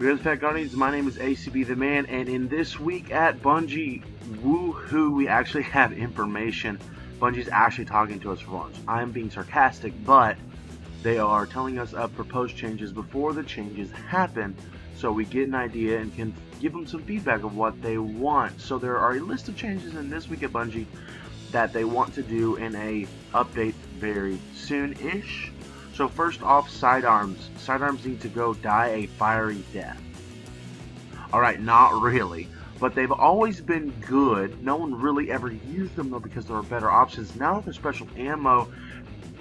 Good Fat Guardians, my name is ACB the Man, and in this week at Bungie, woohoo, we actually have information. Bungie's actually talking to us for once. I'm being sarcastic, but they are telling us of proposed changes before the changes happen, so we get an idea and can give them some feedback of what they want. So there are a list of changes in this week at Bungie that they want to do in a update very soon-ish. So first off, sidearms. Sidearms need to go die a fiery death. Alright, not really. But they've always been good. No one really ever used them though because there are better options. Now that their special ammo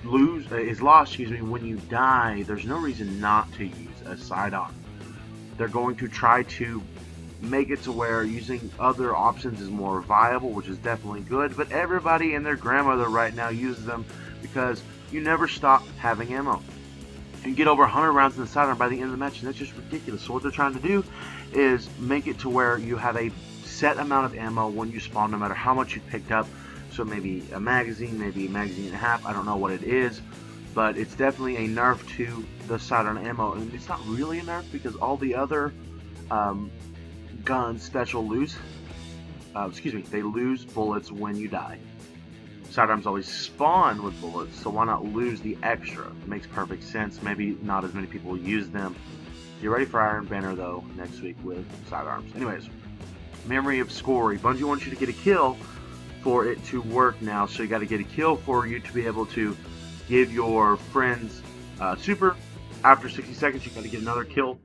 is lost, when you die, there's no reason not to use a sidearm. They're going to try to make it to where using other options is more viable, which is definitely good. But everybody and their grandmother right now uses them because you never stop having ammo. You get over 100 rounds in the sidearm by the end of the match, and that's just ridiculous. So what they're trying to do is make it to where you have a set amount of ammo when you spawn, no matter how much you picked up. So maybe a magazine, maybe a magazine and a half, I don't know what it is, but it's definitely a nerf to the sidearm ammo. And it's not really a nerf because all the other guns special lose, they lose bullets when you die. Sidearms always spawn with bullets, so why not lose the extra? It makes perfect sense. Maybe not as many people use them. Get ready for Iron Banner though next week with sidearms. Anyways, Memory of Skorri. Bungie wants you to get a kill for it to work now, so you got to get a kill for you to be able to give your friends super. After 60 seconds, you got to get another kill.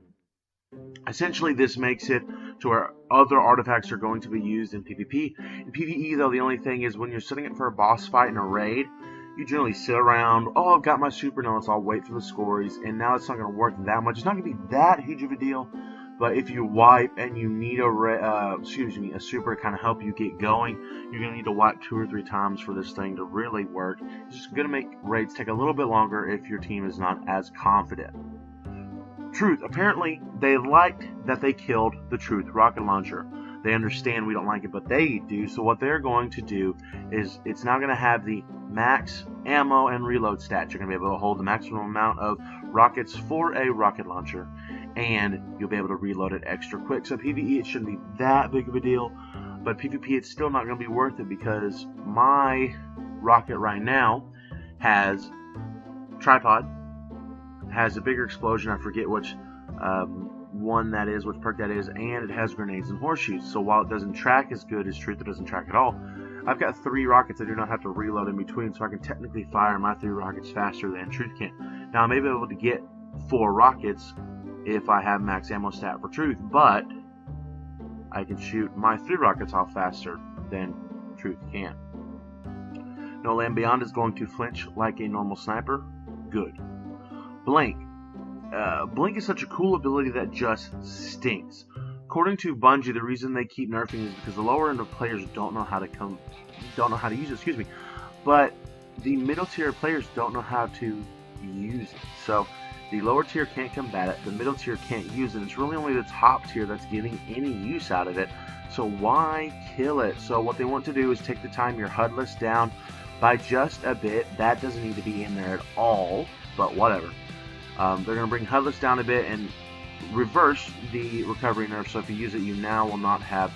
Essentially, this makes it to where other artifacts are going to be used in PvP. In PvE, though, the only thing is when you're setting it for a boss fight in a raid, you generally sit around, oh, I've got my super, now let's all wait for the Skorris, and now it's not going to work that much. It's not going to be that huge of a deal, but if you wipe and you need a super to kind of help you get going, you're going to need to wipe 2 or 3 times for this thing to really work. It's just going to make raids take a little bit longer if your team is not as confident. Truth. Apparently, they liked that they killed the Truth rocket launcher. They understand we don't like it, but they do. So what they're going to do is it's now going to have the max ammo and reload stats. You're going to be able to hold the maximum amount of rockets for a rocket launcher, and you'll be able to reload it extra quick. So PvE, it shouldn't be that big of a deal, but PvP, it's still not going to be worth it because my rocket right now has tripod, has a bigger explosion, I forget which one that is, which perk that is, and it has grenades and horseshoes. So while it doesn't track as good as Truth, it doesn't track at all. I've got 3 rockets I do not have to reload in between, so I can technically fire my 3 rockets faster than Truth can. Now I may be able to get 4 rockets if I have max ammo stat for Truth, but I can shoot my 3 rockets off faster than Truth can. No Land Beyond is going to flinch like a normal sniper. Good. Blink. Blink is such a cool ability that just stinks. According to Bungie, the reason they keep nerfing is because the lower end of players don't know how to use it. But the middle tier players don't know how to use it. So the lower tier can't combat it. The middle tier can't use it. It's really only the top tier that's getting any use out of it. So why kill it? So what they want to do is take the time your HUD list down by just a bit. That doesn't need to be in there at all, but whatever. They're going to bring HUD list down a bit and reverse the recovery nerf, so if you use it, you now will not have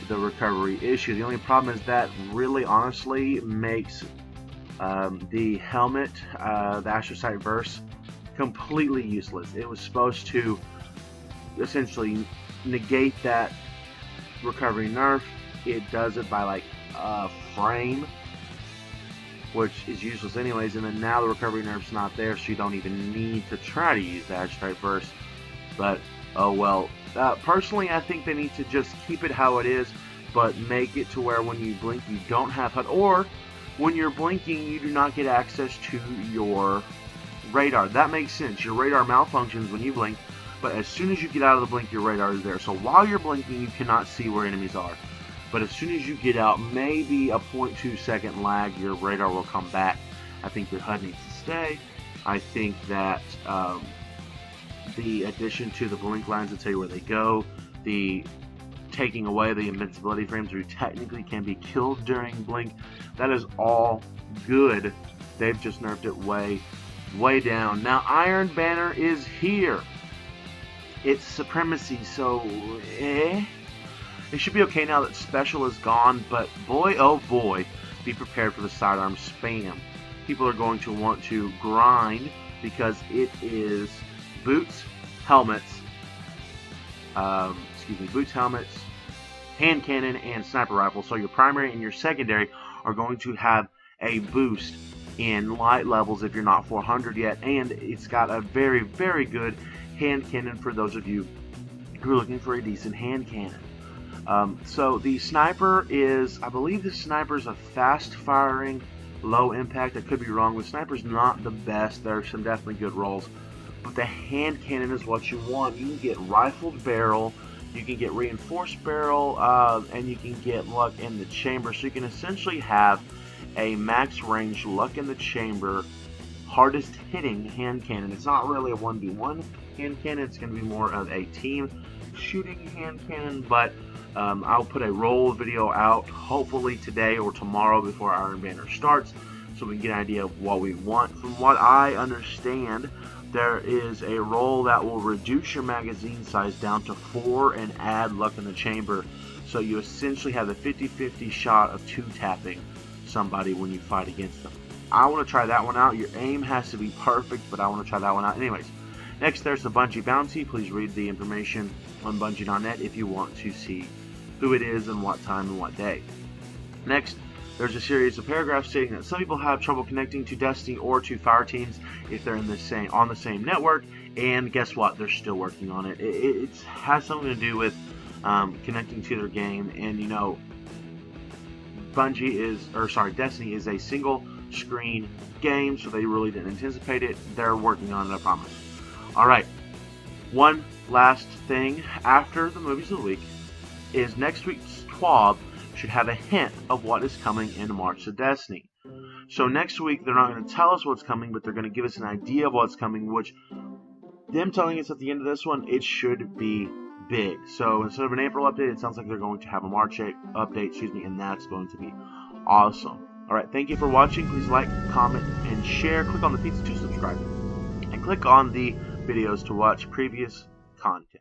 the recovery issue. The only problem is that really honestly makes the helmet, the Astrocyte Verse, completely useless. It was supposed to essentially negate that recovery nerf. It does it by like a frame, which is useless anyways, and then now the recovery nerf's not there, so you don't even need to try to use the Astrocyte Verse. But oh well. Personally, I think they need to just keep it how it is, but make it to where when you blink you don't have HUD, or when you're blinking you do not get access to your radar. That makes sense. Your radar malfunctions when you blink, but as soon as you get out of the blink, your radar is there. So while you're blinking, you cannot see where enemies are. But as soon as you get out, maybe a 0.2 second lag, your radar will come back. I think your HUD needs to stay. I think that the addition to the blink lines that tell you where they go, the taking away the invincibility frames where you technically can be killed during blink, that is all good. They've just nerfed it way down. Now Iron Banner is here. it's supremacy, so It should be okay now that special is gone, but boy oh boy, be prepared for the sidearm spam. People are going to want to grind because it is boots, helmets, boots, helmets, hand cannon, and sniper rifle. So your primary and your secondary are going to have a boost in light levels if you're not 400 yet, and it's got a very, very good hand cannon for those of you who are looking for a decent hand cannon. So the sniper is, I believe the sniper is a fast firing, low impact. I could be wrong. The sniper's not the best. There are some definitely good rolls, but the hand cannon is what you want. You can get rifled barrel, you can get reinforced barrel, and you can get luck in the chamber. So you can essentially have a max range luck in the chamber, hardest hitting hand cannon. It's not really a 1v1 hand cannon. It's going to be more of a team shooting hand cannon, but I'll put a roll video out hopefully today or tomorrow before Iron Banner starts, so we can get an idea of what we want. From what I understand, there is a roll that will reduce your magazine size down to 4 and add luck in the chamber, so you essentially have the 50-50 shot of 2-tapping somebody when you fight against them. I want to try that one out. Your aim has to be perfect, but I want to try that one out anyways. Next, there's the Bungie bounty. Please read the information on bungie.net if you want to see who it is and what time and what day. Next, there's a series of paragraphs stating that some people have trouble connecting to Destiny or to fire teams if they're on the same network, and guess what? They're still working on it. It has something to do with connecting to their game, and you know, Destiny is a single screen game, so they really didn't anticipate it. They're working on it, I promise. Alright, one last thing after the movies of the week is next week's TWAB should have a hint of what is coming in March to Destiny. So next week they're not going to tell us what's coming, but they're going to give us an idea of what's coming, which them telling us at the end of this one, it should be big. So instead of an April update, it sounds like they're going to have a March update, and that's going to be awesome. Alright, thank you for watching. Please like, comment, and share. Click on the pizza to subscribe. And click on the videos to watch previous content.